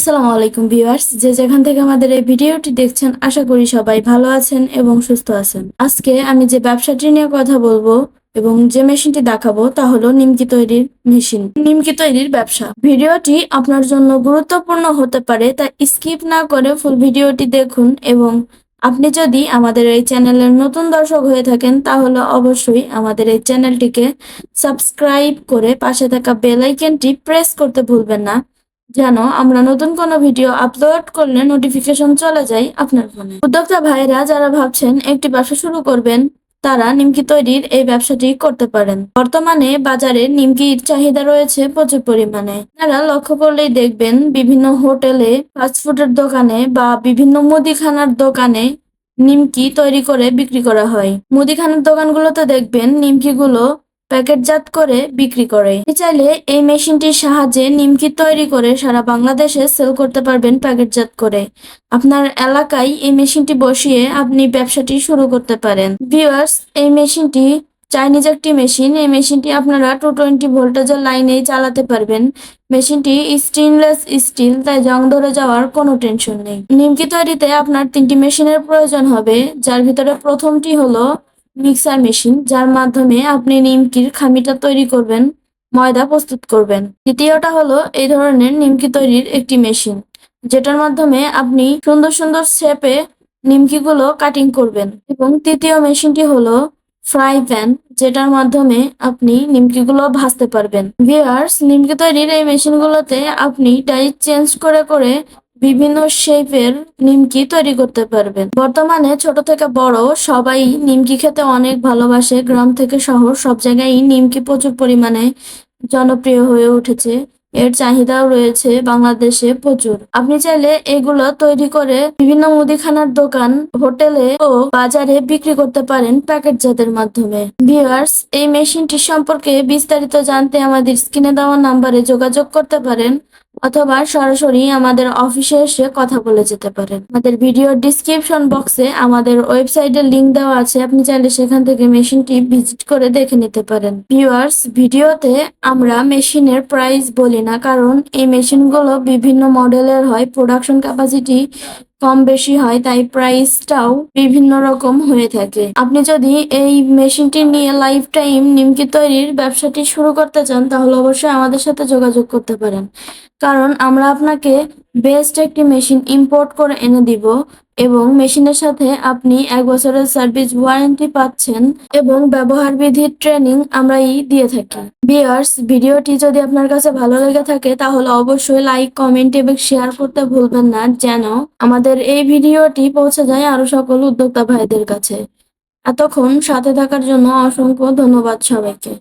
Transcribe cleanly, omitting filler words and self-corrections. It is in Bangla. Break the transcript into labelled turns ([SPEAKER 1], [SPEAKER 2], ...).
[SPEAKER 1] আসসালামু আলাইকুম ভিউয়ার্স, যে যেখান থেকে আমাদের এই ভিডিওটি দেখছেন আশা করি সবাই ভালো আছেন এবং সুস্থ আছেন। আজকে আমি যে ব্যবসাটি নিয়ে কথা বলবো এবং যে মেশিনটি দেখাবো তা হলো নিমকি তৈরির মেশিন, নিমকি তৈরির ব্যবসা। ভিডিওটি আপনার জন্য গুরুত্বপূর্ণ হতে পারে, তাই স্কিপ না করে ফুল ভিডিওটি দেখুন। এবং আপনি যদি আমাদের এই চ্যানেলের নতুন দর্শক হয়ে থাকেন তাহলে অবশ্যই আমাদের এই চ্যানেলটিকে সাবস্ক্রাইব করে পাশে থাকা বেল আইকনটি প্রেস করতে ভুলবেন না, যেন আমরা নতুন কোনো ভিডিও আপলোড করলে নোটিফিকেশন চলে যায় আপনার ফোনে। উদ্যোক্তা ভাইরা যারা ভাবছেন একটি ব্যবসা শুরু করবেন, তারা নিমকি তৈরির এই ব্যবসাটি করতে পারেন। বর্তমানে বাজারে নিমকির চাহিদা রয়েছে প্রচুর পরিমাণে। আপনারা লক্ষ্য করলেই দেখবেন বিভিন্ন হোটেলে, ফাস্টফুডের দোকানে বা বিভিন্ন মুদিখানার দোকানে নিমকি তৈরি করে বিক্রি করা হয়। মুদিখানার দোকানগুলোতে দেখবেন নিমকিগুলো প্যাকেটজাত করে বিক্রি করে। আপনি চাইলে এই মেশিনটির সাহায্যে নিমকি তৈরি করে সারা বাংলাদেশে সেল করতে পারবেন প্যাকেটজাত করে। আপনার এলাকায় এই মেশিনটি বসিয়ে আপনি ব্যবসাটি শুরু করতে পারেন। ভিউয়ার্স, এই মেশিনটি চাইনিজ একটি মেশিন। এই মেশিনটি আপনারা 220 ভোল্টেজের লাইনেই চালাতে পারবেন। মেশিনটি স্টেনলেস স্টিল, তাই জং ধরে যাওয়ার কোনো টেনশন নেই। নিমকি তৈরিতে আপনার 3টি মেশিনের প্রয়োজন হবে, যার ভিতরে প্রথমটি হলো মিক্সার মেশিন, যার মাধ্যমে আপনি নিমকির খামিটা তৈরি করবেন, ময়দা প্রস্তুত করবেন। দ্বিতীয়টা হলো এই ধরনের নিমকি তৈরির একটি মেশিন, যেটার মাধ্যমে আপনি সুন্দর সুন্দর শেপে নিমকিগুলো কাটিং করবেন। এবং তৃতীয় মেশিনটি হলো ফ্রাই প্যান, যেটার মাধ্যমে আপনি নিমকিগুলো ভাজতে পারবেন। ভিউয়ার্স, নিমকি তৈরির এই মেশিনগুলোতে আপনি টাইপ চেঞ্জ করে করে বিভিন্ন শেপের নিমকি তৈরি করতে পারবেন। বর্তমানে ছোট থেকে বড় সবাই নিমকি খেতে অনেক ভালোবাসে। গ্রাম থেকে শহর সব জায়গায় নিমকি প্রচুর পরিমাণে জনপ্রিয় হয়ে উঠেছে। এর চাহিদাও রয়েছে বাংলাদেশে প্রচুর। আপনি চাইলে এগুলো তৈরি করে বিভিন্ন মুদিখানার দোকান, হোটেলে ও বাজারে বিক্রি করতে পারেন প্যাকেটজাতের মাধ্যমে। ভিউয়ার্স, এই মেশিনটি সম্পর্কে বিস্তারিত জানতে আমাদের স্ক্রিনে দেওয়া নাম্বারে যোগাযোগ করতে পারেন, অথবা সরাসরি আমাদের অফিসে এসে কথা বলে যেতে পারেন। আমাদের ভিডিওর ডিসক্রিপশন বক্সে আমাদের ওয়েবসাইটের লিংক দেওয়া আছে, আপনি চাইলে সেখান থেকে মেশিনটি ভিজিট করে দেখে নিতে পারেন। ভিউয়ার্স, ভিডিওতে আমরা মেশিনের প্রাইস বলি না, কারণ এই মেশিনগুলো বিভিন্ন মডেলের হয়, প্রোডাকশন ক্যাপাসিটি কম বেশি হয়, তাই প্রাইসটাও বিভিন্ন রকম হয়ে থাকে। আপনি যদি এই মেশিনটি নিয়ে লাইফ টাইম নিমকি তৈরির ব্যবসাটি শুরু করতে চান তাহলে অবশ্যই আমাদের সাথে যোগাযোগ করতে পারেন, কারণ আমরা আপনাকে বেস্ট একটি মেশিন ইম্পোর্ট করে এনে দিব এবং মেশিনের সাথে আপনি 1 বছরের সার্ভিস ওয়ারেন্টি পাচ্ছেন এবং ব্যবহার বিধির ট্রেনিং আমরাই দিয়ে থাকি। ভিউয়ার্স, ভিডিওটি যদি আপনার কাছে ভালো লেগে থাকে তাহলে অবশ্যই লাইক, কমেন্ট এবং শেয়ার করতে ভুলবেন না, যেন আমাদের এই ভিডিওটি পৌঁছে যায় আরো সকল উদ্যোক্তা ভাইদের কাছে। এতক্ষণ সাথে থাকার জন্য অসংখ্য ধন্যবাদ সবাইকে।